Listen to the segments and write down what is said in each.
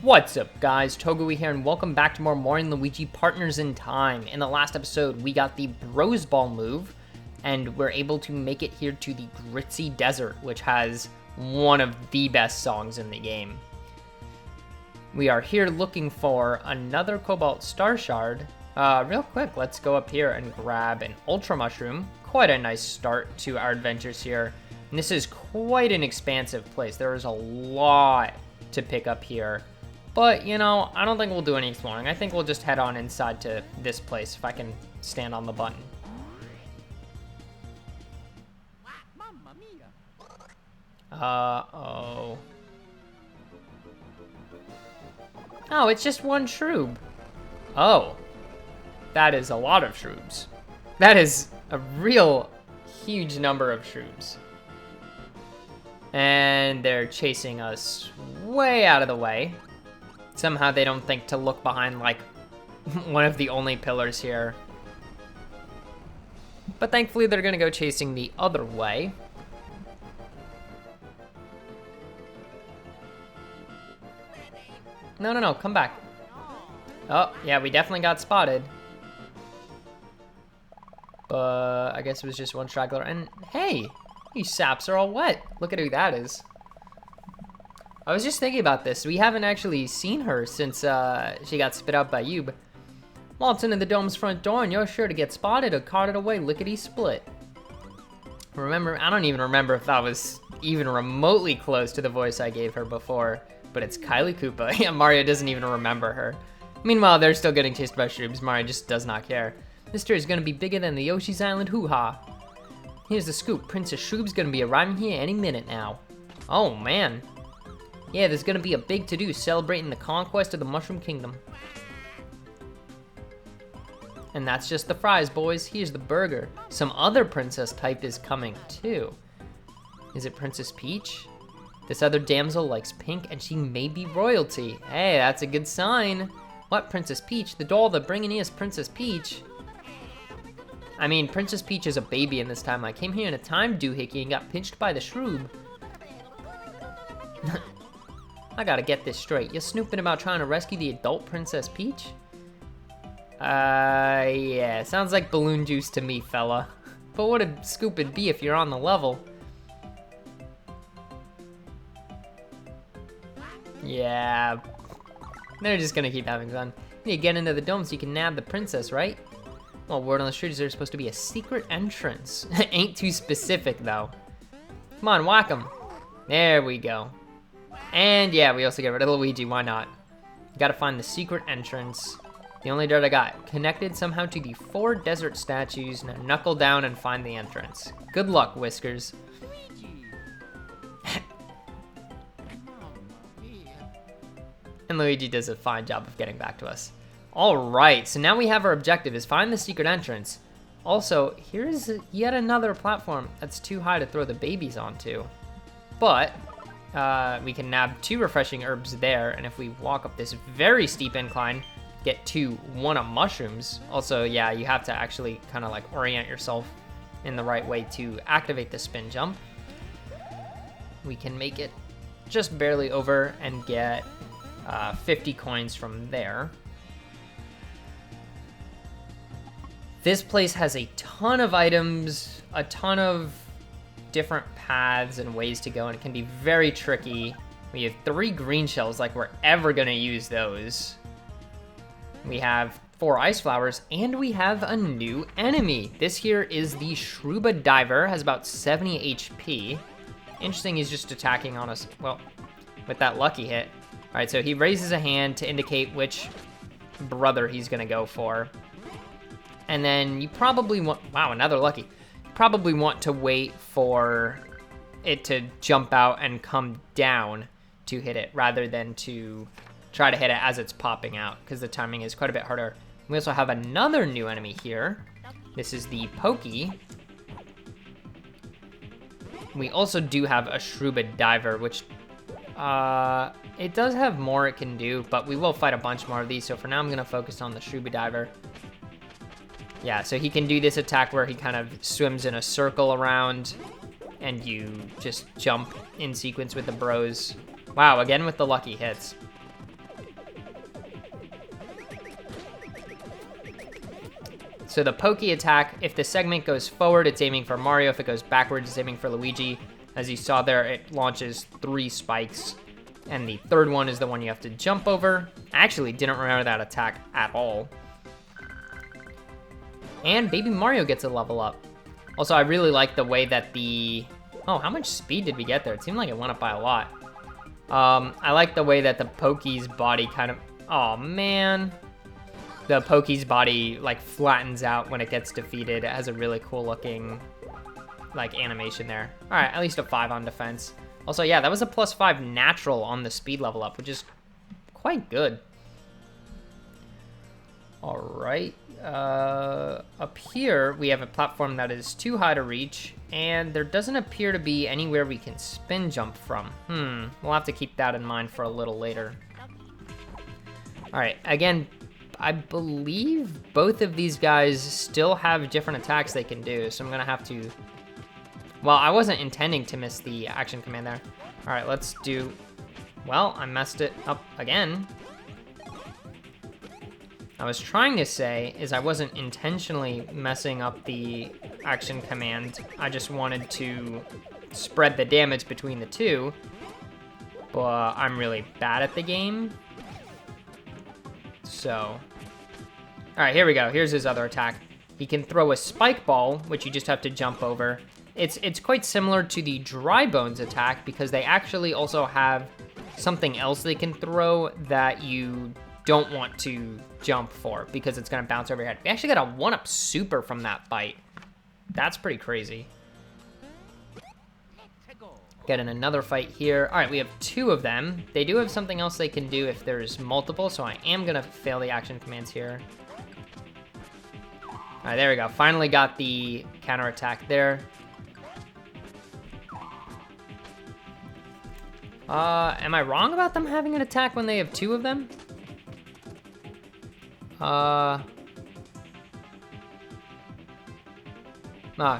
What's up guys, Togui here and welcome back to more Mario and Luigi Partners in Time. In the last episode, we got the Bros Ball move, and we're able to make it here to the Gritzy Desert, which has one of the best songs in the game. We are here looking for another Cobalt Star Shard. Real quick, let's go up here and grab an Ultra Mushroom. Quite a nice start to our adventures here. And this is quite an expansive place. There is a lot to pick up here. But, you know, I don't think we'll do any exploring. I think we'll just head on inside to this place if I can stand on the button. Uh-oh. Oh, it's just one Shroob. Oh. That is a lot of Shroobs. That is a real huge number of Shroobs. And they're chasing us way out of the way. Somehow they don't think to look behind like one of the only pillars here. But thankfully they're gonna go chasing the other way. No, come back. Oh, yeah, we definitely got spotted. But I guess it was just one straggler. And hey, these saps are all wet. Look at who that is. I was just thinking about this. We haven't actually seen her since she got spit out by you. Waltz into the dome's front door and you're sure to get spotted or carted away lickety-split. Remember, I don't even remember if that was even remotely close to the voice I gave her before, but it's Kylie Koopa. Yeah, Mario doesn't even remember her. Meanwhile, they're still getting chased by Shroobs. Mario just does not care. This tour is gonna be bigger than the Yoshi's Island hoo-ha. Here's the scoop. Princess Shroob's gonna be arriving here any minute now. Oh, man. Yeah, there's gonna be a big to-do celebrating the conquest of the Mushroom Kingdom. And that's just the fries, boys. Here's the burger. Some other princess type is coming, too. Is it Princess Peach? This other damsel likes pink, and she may be royalty. Hey, that's a good sign. What, Princess Peach? The doll they're bringing here is Princess Peach. I mean, Princess Peach is a baby in this time. I came here in a time doohickey and got pinched by the Shroob. I gotta get this straight. You're snooping about trying to rescue the adult Princess Peach? Yeah, sounds like balloon juice to me, fella. But what a scoop it'd be if you're on the level. Yeah, they're just gonna keep having fun. You need to get into the dome so you can nab the princess, right? Well, word on the street is there's supposed to be a secret entrance. Ain't too specific, though. Come on, whack 'em. There we go. And yeah, we also get rid of Luigi, why not? Gotta find the secret entrance. The only dirt I got. Connected somehow to the 4 desert statues. Now knuckle down and find the entrance. Good luck, Whiskers. And Luigi does a fine job of getting back to us. Alright, so now we have our objective is find the secret entrance. Also, here's yet another platform that's too high to throw the babies onto. But we can nab 2 refreshing herbs there, and if we walk up this very steep incline, get 2 1-up mushrooms. Also, yeah, you have to actually kind of like orient yourself in the right way to activate the spin jump. We can make it just barely over and get 50 coins from there. This place has a ton of items, a ton of different paths and ways to go, and it can be very tricky. We have 3 green shells, like we're ever gonna use those. We have 4 ice flowers, and we have a new enemy. This here is the Scuba Diver, has about 70 HP. Interesting, he's just attacking on us, well, with that lucky hit. All right, so he raises a hand to indicate which brother he's gonna go for. And then you probably want, wow, another lucky. Probably want to wait for it to jump out and come down to hit it rather than to try to hit it as it's popping out because the timing is quite a bit harder. We also have another new enemy here. This is the Pokey. We also do have a Scuba Diver, which it does have more it can do, but we will fight a bunch more of these. So for now, I'm gonna focus on the Scuba Diver. Yeah, so he can do this attack where he kind of swims in a circle around and you just jump in sequence with the bros. Wow, again with the lucky hits. So the Pokey Attack, if the segment goes forward, it's aiming for Mario. If it goes backwards, it's aiming for Luigi. As you saw there, it launches 3 spikes. And the third one is the one you have to jump over. I actually didn't remember that attack at all. And Baby Mario gets a level up. Also, I really like the way that the... Oh, how much speed did we get there? It seemed like it went up by a lot. I like the way that the Pokey's body kind of... Oh, man. The Pokey's body, like, flattens out when it gets defeated. It has a really cool looking, like, animation there. All right, at least a 5 on defense. Also, yeah, that was a +5 natural on the speed level up, which is quite good. All right. Up here, we have a platform that is too high to reach, and there doesn't appear to be anywhere we can spin jump from. We'll have to keep that in mind for a little later. All right, again, I believe both of these guys still have different attacks they can do, so I'm gonna have to... Well, I wasn't intending to miss the action command there. All right, let's do... Well, I messed it up again. I was trying to say is I wasn't intentionally messing up the action command. I just wanted to spread the damage between the two. But I'm really bad at the game. So, all right, here we go. Here's his other attack. He can throw a spike ball, which you just have to jump over. It's quite similar to the Dry Bones attack because they actually also have something else they can throw that you don't want to jump for because it's gonna bounce over your head. We actually got a 1-up super from that fight. That's pretty crazy. Getting another fight here. All right, we have 2 of them. They do have something else they can do if there's multiple, so I am gonna fail the action commands here. All right, there we go. Finally got the counterattack there. Am I wrong about them having an attack when they have 2 of them?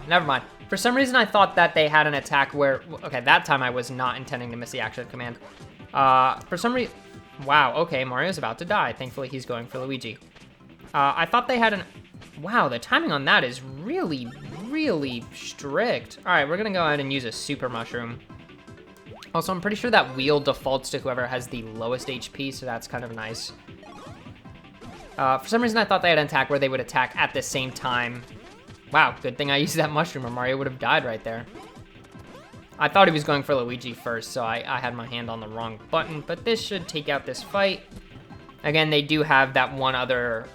Never mind. For some reason, I thought that they had an attack where... Okay, that time I was not intending to miss the action command. For some reason... Wow, okay, Mario's about to die. Thankfully, he's going for Luigi. I thought they had an... Wow, the timing on that is really, really strict. All right, we're going to go ahead and use a Super Mushroom. Also, I'm pretty sure that wheel defaults to whoever has the lowest HP, so that's kind of nice. For some reason, I thought they had an attack where they would attack at the same time. Wow, good thing I used that mushroom or Mario would have died right there. I thought he was going for Luigi first, so I had my hand on the wrong button, but this should take out this fight. Again, they do have that one other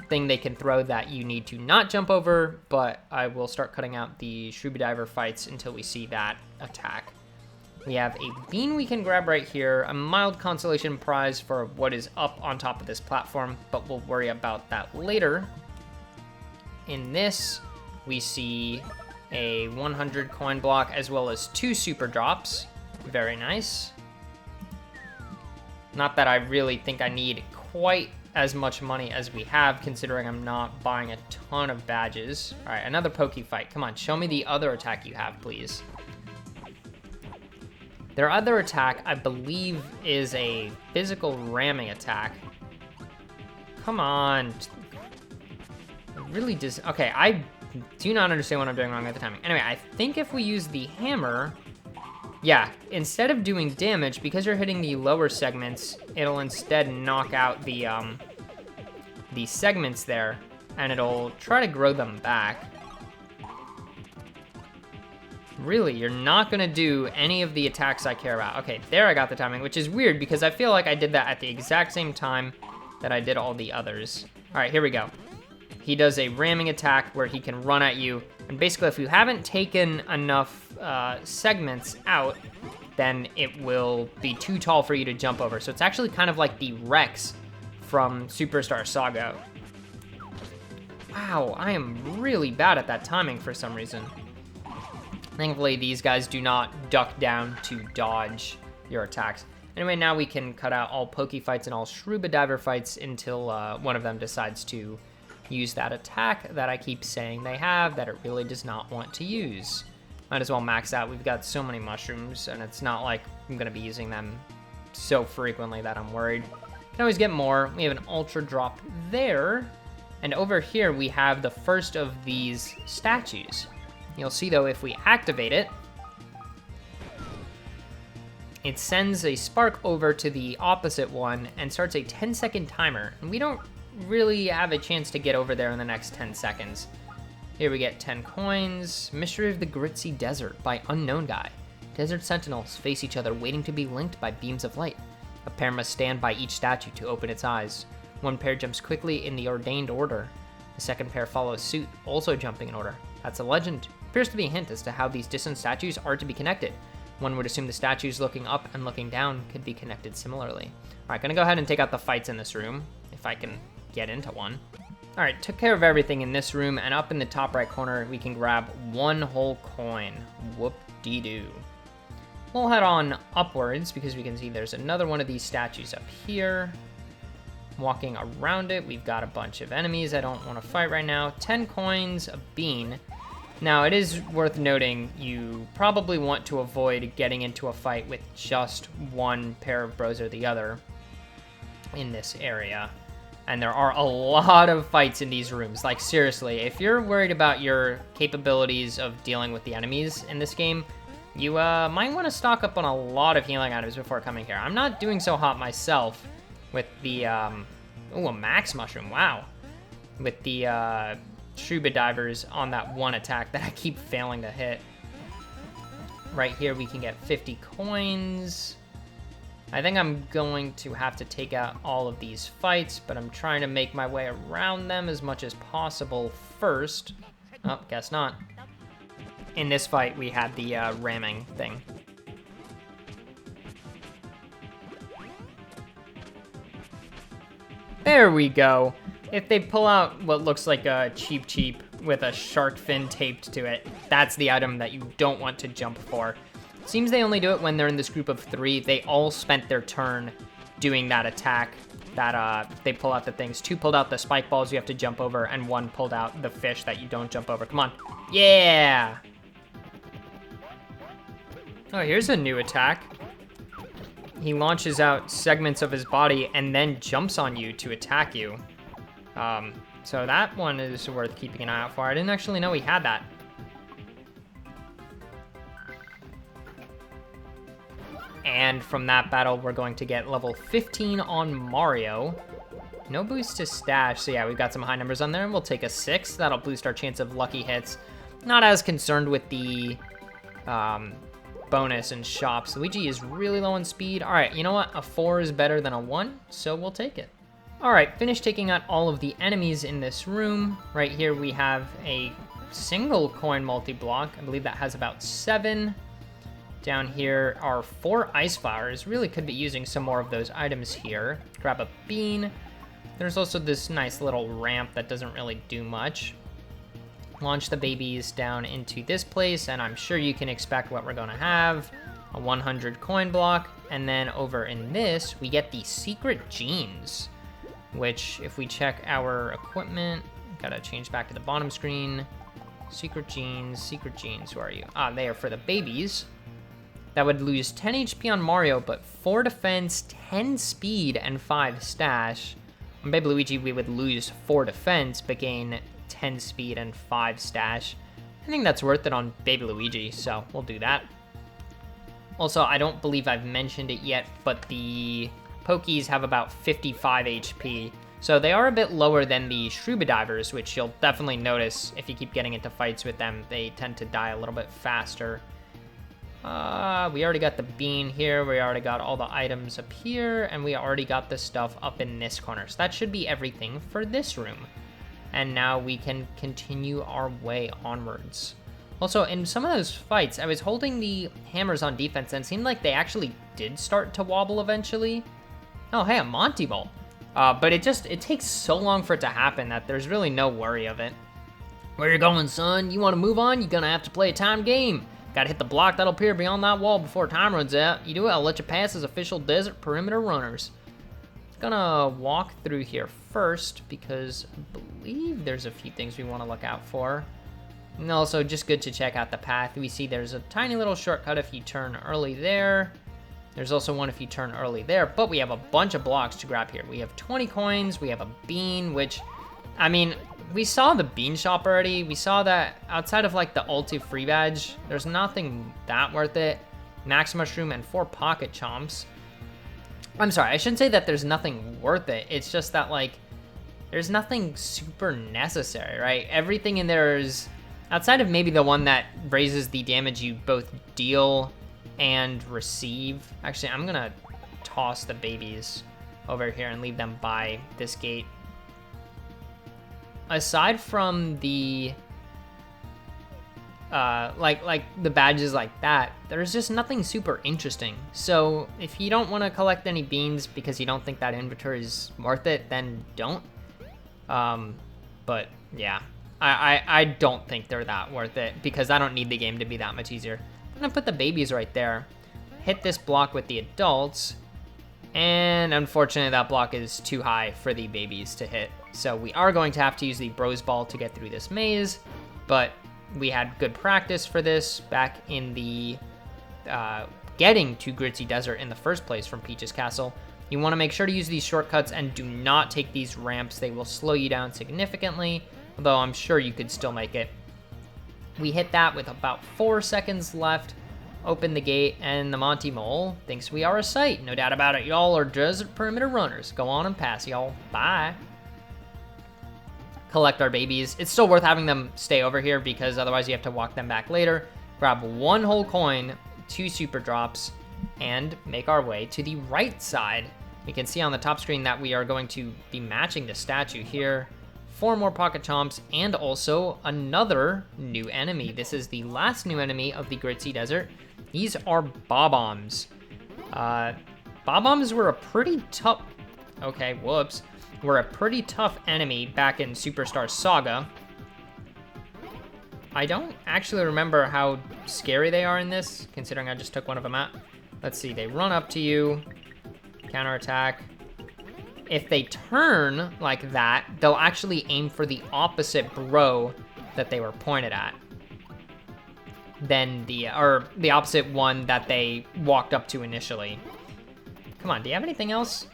thing they can throw that you need to not jump over, but I will start cutting out the Scuba Diver fights until we see that attack. We have a bean we can grab right here, a mild consolation prize for what is up on top of this platform, but we'll worry about that later. In this, we see a 100 coin block as well as 2 super drops. Very nice. Not that I really think I need quite as much money as we have, considering I'm not buying a ton of badges. All right, another Pokey fight. Come on, show me the other attack you have, please. Their other attack, I believe, is a physical ramming attack. Come on. It really does. Okay, I do not understand what I'm doing wrong at the timing. Anyway, I think if we use the hammer, yeah, instead of doing damage, because you're hitting the lower segments, it'll instead knock out the segments there, and it'll try to grow them back. Really, you're not gonna do any of the attacks I care about. Okay, there I got the timing, which is weird because I feel like I did that at the exact same time that I did all the others. All right, here we go. He does a ramming attack where he can run at you, and basically if you haven't taken enough segments out, then it will be too tall for you to jump over. So it's actually kind of like the Rex from Superstar Saga. Wow, I am really bad at that timing for some reason. Thankfully, these guys do not duck down to dodge your attacks. Anyway, now we can cut out all Pokey fights and all Scuba Diver fights until one of them decides to use that attack that I keep saying they have that it really does not want to use. Might as well max out. We've got so many mushrooms, and it's not like I'm going to be using them so frequently that I'm worried. Can always get more. We have an Ultra Drop there. And over here, we have the first of these statues. You'll see, though, if we activate it, it sends a spark over to the opposite one and starts a 10-second timer. And we don't really have a chance to get over there in the next 10 seconds. Here we get 10 coins. Mystery of the Gritzy Desert by Unknown Guy. Desert sentinels face each other, waiting to be linked by beams of light. A pair must stand by each statue to open its eyes. One pair jumps quickly in the ordained order. The second pair follows suit, also jumping in order. That's a legend. Appears to be a hint as to how these distant statues are to be connected. One would assume the statues looking up and looking down could be connected similarly. Alright, gonna go ahead and take out the fights in this room, if I can get into one. Alright, took care of everything in this room, and up in the top right corner, we can grab one whole coin. Whoop-dee-doo. We'll head on upwards, because we can see there's another one of these statues up here. Walking around it, we've got a bunch of enemies I don't want to fight right now. 10 coins, a bean. Now, it is worth noting, you probably want to avoid getting into a fight with just one pair of bros or the other in this area. And there are a lot of fights in these rooms. Like, seriously, if you're worried about your capabilities of dealing with the enemies in this game, you might want to stock up on a lot of healing items before coming here. I'm not doing so hot myself with the, a max mushroom, wow. With the, Scuba Divers on that one attack that I keep failing to hit. Right here, we can get 50 coins. I think I'm going to have to take out all of these fights, but I'm trying to make my way around them as much as possible first. Oh, guess not. In this fight, we had the, ramming thing. There we go. If they pull out what looks like a Cheep with a shark fin taped to it, that's the item that you don't want to jump for. Seems they only do it when they're in this group of 3. They all spent their turn doing that attack. That they pull out the things. 2 pulled out the spike balls you have to jump over, and 1 pulled out the fish that you don't jump over. Come on. Yeah! Oh, here's a new attack. He launches out segments of his body and then jumps on you to attack you. So that one is worth keeping an eye out for. I didn't actually know he had that. And from that battle, we're going to get level 15 on Mario. No boost to stash, so yeah, we've got some high numbers on there, and we'll take a 6. That'll boost our chance of lucky hits. Not as concerned with the bonus and shops. Luigi is really low on speed. All right, you know what? A 4 is better than a 1, so we'll take it. All right, finished taking out all of the enemies in this room. Right here, we have a single coin multi-block. I believe that has about 7. Down here are 4 ice flowers. Really could be using some more of those items here. Grab a bean. There's also this nice little ramp that doesn't really do much. Launch the babies down into this place, and I'm sure you can expect what we're gonna have. A 100 coin block, and then over in this, we get the secret jeans, which if we check our equipment, gotta change back to the bottom screen. Secret jeans, who are you? Ah, they are for the babies. That would lose 10 HP on Mario, but 4 defense, 10 speed, and 5 stash. On Baby Luigi, we would lose 4 defense, but gain 10 speed and 5 stash. I think that's worth it on Baby Luigi, so we'll do that. Also, I don't believe I've mentioned it yet, but the Pokies have about 55 HP, so they are a bit lower than the Scuba Divers, which you'll definitely notice if you keep getting into fights with them. They tend to die a little bit faster. We already got the bean here, we already got all the items up here, and we already got the stuff up in this corner. So that should be everything for this room. And now we can continue our way onwards. Also, in some of those fights, I was holding the hammers on defense, and it seemed like they actually did start to wobble eventually. Oh, hey, a Monty Ball. But it takes so long for it to happen that there's really no worry of it. Where you going, son? You want to move on? You're gonna have to play a time game. Gotta hit the block that'll appear beyond that wall before time runs out. You do it, I'll let you pass as official desert perimeter runners. Gonna walk through here first because I believe there's a few things we want to look out for. And also just good to check out the path. We see there's a tiny little shortcut if you turn early there. There's also one if you turn early there, but we have a bunch of blocks to grab here. We have 20 coins, we have a bean, which I mean, we saw the bean shop already. We saw that outside of like the ulti free badge, there's nothing that worth it. Max mushroom and 4 pocket chomps. I'm sorry, I shouldn't say that there's nothing worth it. It's just that like, there's nothing super necessary, right? Everything in there is, outside of maybe the one that raises the damage you both deal and receive. Actually, I'm gonna toss the babies over here and leave them by this gate. Aside from the like the badges like that, there's just nothing super interesting. So if you don't want to collect any beans because you don't think that inventory is worth it, then don't. But yeah, I don't think they're that worth it because I don't need the game to be that much easier. I'm gonna put the babies right there, hit this block with the adults, and unfortunately that block is too high for the babies to hit. So we are going to have to use the Bros Ball to get through this maze, but we had good practice for this back in the getting to Gritzy Desert in the first place from Peach's Castle. You want to make sure to use these shortcuts and do not take these ramps. They will slow you down significantly, although I'm sure you could still make it. We hit that with about 4 seconds left. Open the gate, and the Monty Mole thinks we are a sight. No doubt about it, y'all are desert perimeter runners. Go on and pass, y'all. Bye. Collect our babies. It's still worth having them stay over here because otherwise you have to walk them back later. Grab 1 whole coin, 2 super drops, and make our way to the right side. We can see on the top screen that we are going to be matching the statue here. 4 more pocket chomps and also another new enemy. This is the last new enemy of the Gritzy Desert. These are Bob-ombs. Bob-ombs were a pretty tough... Okay, whoops. Were a pretty tough enemy back in Superstar Saga. I don't actually remember how scary they are in this, considering I just took one of them out. Let's see, they run up to you, counterattack. If they turn like that, they'll actually aim for the opposite bro that they were pointed at. Than the opposite one that they walked up to initially. Come on, do you have anything else?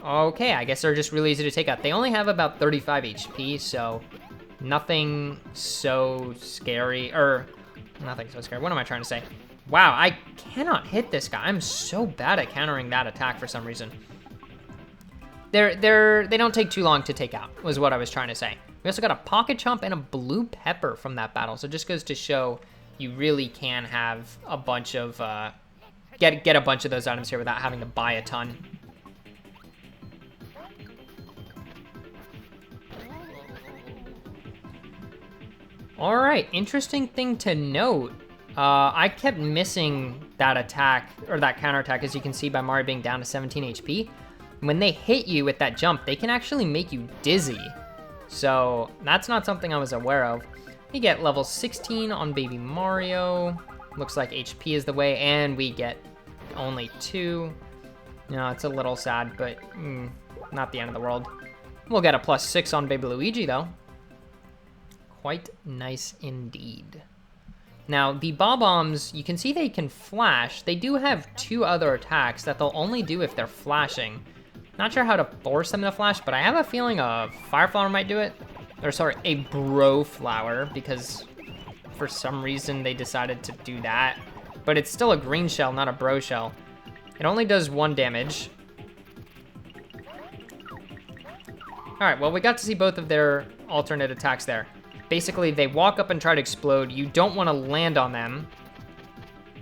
Okay, I guess they're just really easy to take out. They only have about 35 HP, so nothing so scary, or nothing so scary. What am I trying to say? Wow, I cannot hit this guy. I'm so bad at countering that attack for some reason. They don't take too long to take out, was what I was trying to say. We also got a pocket chomp and a blue pepper from that battle, so it just goes to show you really can have a bunch of, get a bunch of those items here without having to buy a ton. All right, interesting thing to note. I kept missing that attack, or that counterattack, as you can see by Mario being down to 17 HP. When they hit you with that jump, they can actually make you dizzy. So that's not something I was aware of. We get level 16 on Baby Mario. Looks like HP is the way, and we get only 2. You know, it's a little sad, but not the end of the world. We'll get a +6 on Baby Luigi, though. Quite nice indeed. Now, the Bob-ombs, you can see they can flash. They do have 2 other attacks that they'll only do if they're flashing. Not sure how to force them to flash, but I have a feeling a Fire Flower might do it. Or sorry, a Bro Flower, because for some reason they decided to do that. But it's still a green shell, not a Bro Shell. It only does 1 damage. Alright, well, we got to see both of their alternate attacks there. Basically, they walk up and try to explode. You don't want to land on them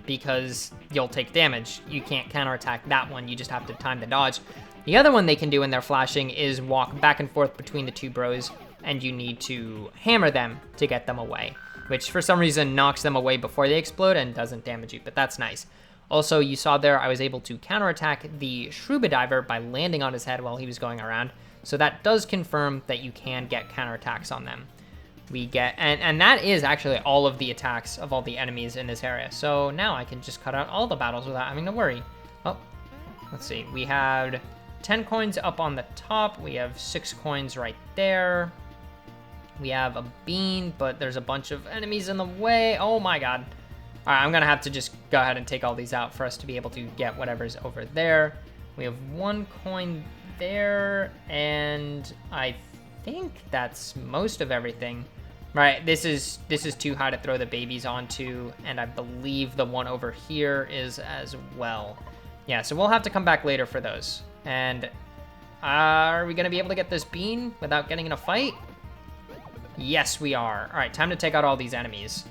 because you'll take damage. You can't counterattack that one. You just have to time the dodge. The other one they can do when they're flashing is walk back and forth between the 2 bros, and you need to hammer them to get them away, which for some reason knocks them away before they explode and doesn't damage you, but that's nice. Also, you saw there I was able to counterattack the Scuba Diver by landing on his head while he was going around, so that does confirm that you can get counterattacks on them. We get, and that is actually all of the attacks of all the enemies in this area. So now I can just cut out all the battles without having to worry. Oh, let's see. We had 10 coins up on the top. We have 6 coins right there. We have a bean, but there's a bunch of enemies in the way. Oh my god. All right, I'm gonna have to just go ahead and take all these out for us to be able to get whatever's over there. We have 1 coin there, and I think that's most of everything. Right, this is too high to throw the babies onto, and I believe the one over here is as well. Yeah, so we'll have to come back later for those. And are we gonna be able to get this bean without getting in a fight? Yes, we are. All right, time to take out all these enemies.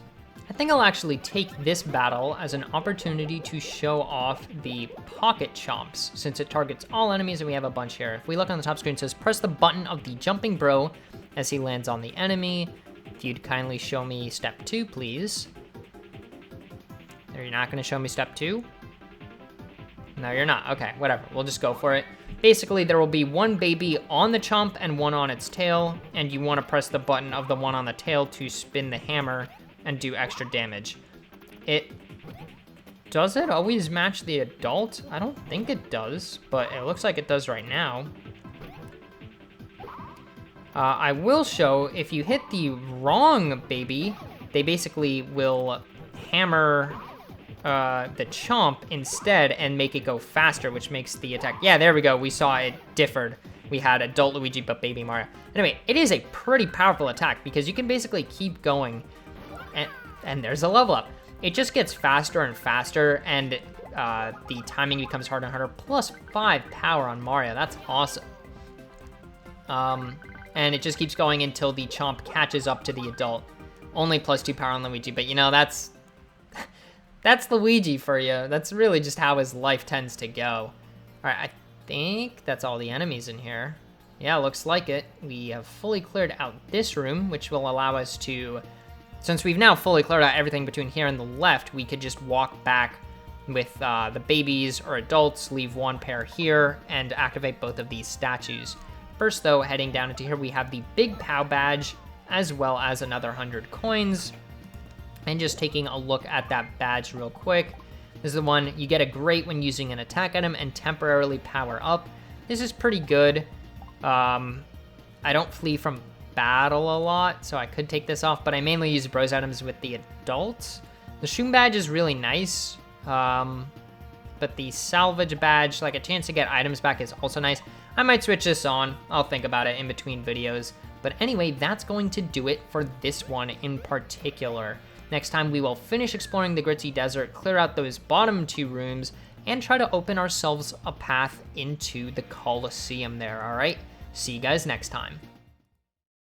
I think I'll actually take this battle as an opportunity to show off the pocket chomps, since it targets all enemies and we have a bunch here. If we look on the top screen, it says press the button of the jumping bro as he lands on the enemy. If you'd kindly show me step 2, please. Are you not gonna show me step 2? No, you're not. Okay, whatever. We'll just go for it. Basically, there will be one baby on the chomp and one on its tail, and you want to press the button of the one on the tail to spin the hammer and do extra damage. Does it always match the adult? I don't think it does, but it looks like it does right now. I will show, if you hit the wrong baby, they basically will hammer the chomp instead and make it go faster, which makes the attack. Yeah, there we go. We saw it differed. We had adult Luigi, but baby Mario. Anyway, it is a pretty powerful attack because you can basically keep going, and there's a level up. It just gets faster and faster, and the timing becomes harder and harder. Plus 5 power on Mario. That's awesome. And it just keeps going until the chomp catches up to the adult. Only plus 2 power on Luigi, but you know, that's Luigi for you. That's really just how his life tends to go. All right, I think that's all the enemies in here. Yeah, looks like it. We have fully cleared out this room, which will allow us to, since we've now fully cleared out everything between here and the left, we could just walk back with the babies or adults, leave one pair here, and activate both of these statues. First, though, heading down into here, we have the Big Pow badge, as well as another 100 coins. And just taking a look at that badge real quick. This is the one you get a great when using an attack item and temporarily power up. This is pretty good. I don't flee from battle a lot, so I could take this off, but I mainly use bros items with the adults. The Shroom badge is really nice, but the salvage badge, like a chance to get items back, is also nice. I might switch this on. I'll think about it in between videos. But anyway, that's going to do it for this one in particular. Next time, we will finish exploring the Gritzy Desert, clear out those bottom 2 rooms, and try to open ourselves a path into the Colosseum there, all right? See you guys next time.